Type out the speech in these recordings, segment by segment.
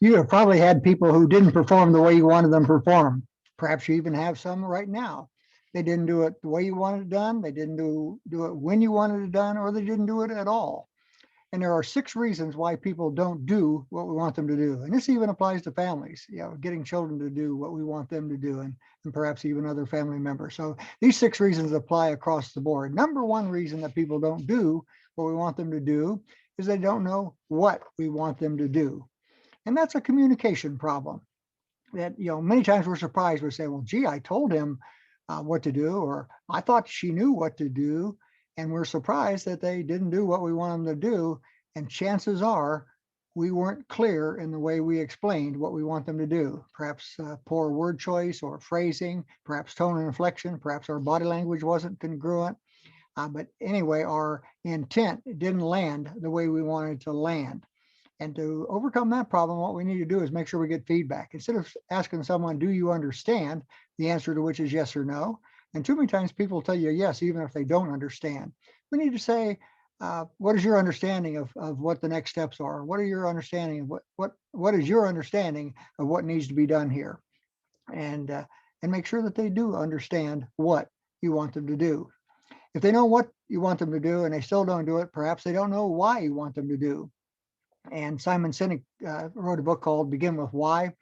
You have probably had people who didn't perform the way you wanted them to perform. Perhaps you even have some right now. They didn't do it the way you wanted it done. They didn't do it when you wanted it done, or they didn't do it at all. And there are 6 reasons why people don't do what we want them to do. And this even applies to families, getting children to do what we want them to do, and perhaps even other family members. So these 6 reasons apply across the board. Number 1 reason that people don't do what we want them to do is they don't know what we want them to do. And that's a communication problem. That, many times we're surprised. We say, well, gee, I told him what to do, or I thought she knew what to do. And we're surprised that they didn't do what we want them to do. And chances are we weren't clear in the way we explained what we want them to do. Perhaps poor word choice or phrasing, perhaps tone and inflection, perhaps our body language wasn't congruent. But anyway, our intent didn't land the way we wanted to land. And to overcome that problem, what we need to do is make sure we get feedback. Instead of asking someone, do you understand? The answer to which is yes or no. And too many times people tell you yes, even if they don't understand. We need to say, what is your understanding of what the next steps are? What are your understanding of what is your understanding of what needs to be done here? And make sure that they do understand what you want them to do. If they know what you want them to do and they still don't do it, perhaps they don't know why you want them to do. And Simon Sinek wrote a book called Begin with Why.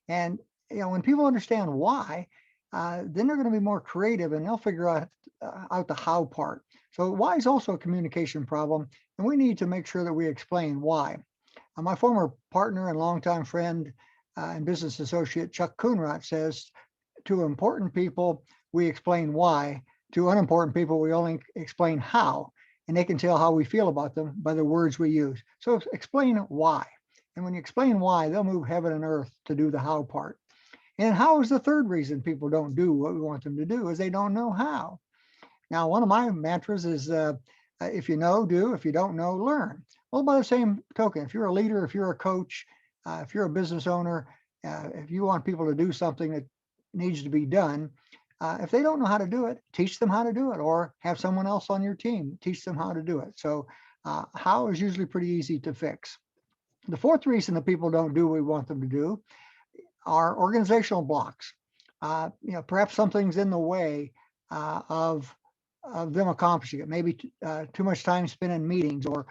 And when people understand why, then they're going to be more creative and they'll figure out the how part. So why is also a communication problem, and we need to make sure that we explain why. My former partner and longtime friend and business associate Chuck Coonradt says, to important people, we explain why. To unimportant people, we only explain how. And they can tell how we feel about them by the words we use. So explain why. And when you explain why, they'll move heaven and earth to do the how part. And how is the 3rd reason people don't do what we want them to do, is they don't know how. Now, one of my mantras is, if you know, do. If you don't know, learn. Well, by the same token, if you're a leader, if you're a coach, if you're a business owner, if you want people to do something that needs to be done, if they don't know how to do it, teach them how to do it, or have someone else on your team teach them how to do it. So how is usually pretty easy to fix. The 4th reason that people don't do what we want them to do are organizational blocks. Perhaps something's in the way of them accomplishing it. Maybe too much time spent in meetings, or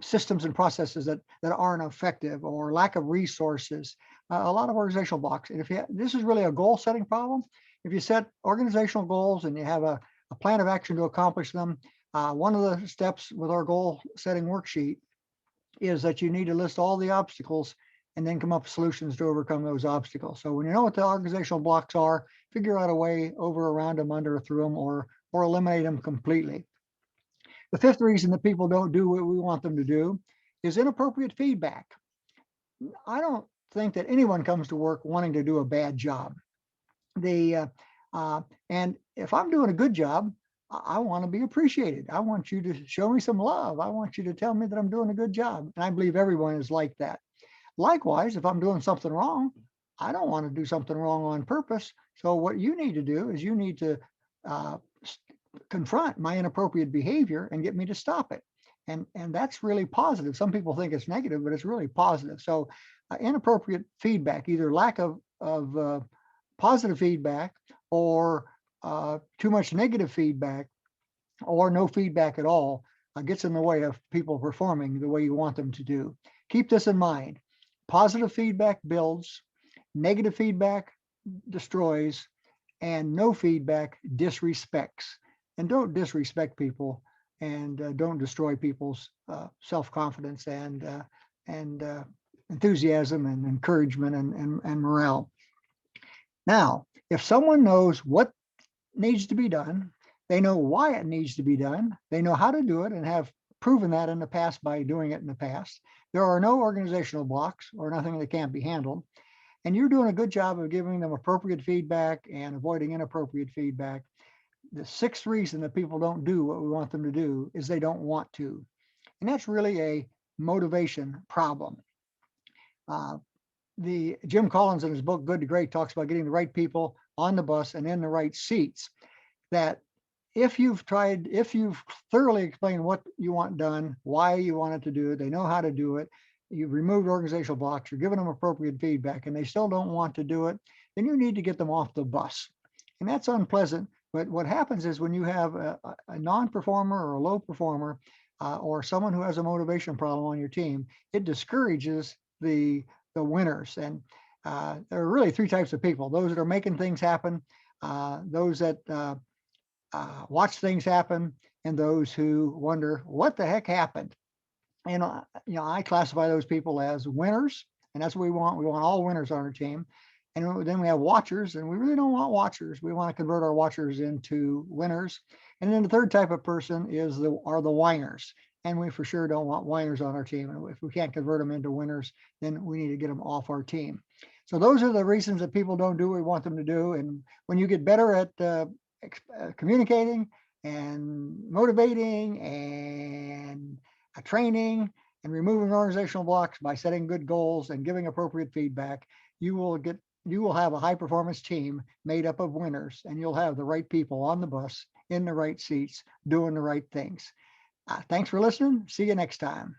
systems and processes that aren't effective, or lack of resources. A lot of organizational blocks. And this is really a goal setting problem. If you set organizational goals and you have a plan of action to accomplish them, one of the steps with our goal setting worksheet is that you need to list all the obstacles and then come up with solutions to overcome those obstacles. So when you know what the organizational blocks are, figure out a way over, around them, under, or through them, or eliminate them completely. The 5th reason that people don't do what we want them to do is inappropriate feedback. I don't think that anyone comes to work wanting to do a bad job. And if I'm doing a good job, I want to be appreciated. I want you to show me some love. I want you to tell me that I'm doing a good job. And I believe everyone is like that. Likewise, if I'm doing something wrong, I don't want to do something wrong on purpose. So what you need to do is you need to confront my inappropriate behavior and get me to stop it. And that's really positive. Some people think it's negative, but it's really positive. So inappropriate feedback, either lack of positive feedback, or too much negative feedback, or no feedback at all, gets in the way of people performing the way you want them to do. Keep this in mind. Positive feedback builds, negative feedback destroys, and no feedback disrespects. And don't disrespect people, and don't destroy people's self-confidence and enthusiasm and encouragement and morale. Now, if someone knows what needs to be done, they know why it needs to be done, they know how to do it and have proven that in the past by doing it in the past, there are no organizational blocks or nothing that can't be handled, and you're doing a good job of giving them appropriate feedback and avoiding inappropriate feedback. The 6th reason that people don't do what we want them to do is they don't want to. And that's really a motivation problem. The Jim Collins in his book, Good to Great, talks about getting the right people on the bus and in the right seats. That if you've thoroughly explained what you want done, why you want it to do it, they know how to do it, you've removed organizational blocks, you're giving them appropriate feedback, and they still don't want to do it, then you need to get them off the bus. And that's unpleasant. But what happens is when you have a non-performer or a low performer or someone who has a motivation problem on your team, it discourages the winners. And there are really three types of people: those that are making things happen, those that watch things happen, and those who wonder what the heck happened. And I classify those people as winners, and that's what we want. We want all winners on our team. And then we have watchers, and we really don't want watchers. We want to convert our watchers into winners. And then the third type of person are the whiners. And we for sure don't want whiners on our team. And if we can't convert them into winners, then we need to get them off our team. So those are the reasons that people don't do what we want them to do. And when you get better at communicating and motivating and training and removing organizational blocks by setting good goals and giving appropriate feedback, you will have a high performance team made up of winners, and you'll have the right people on the bus in the right seats doing the right things. Thanks for listening. See you next time.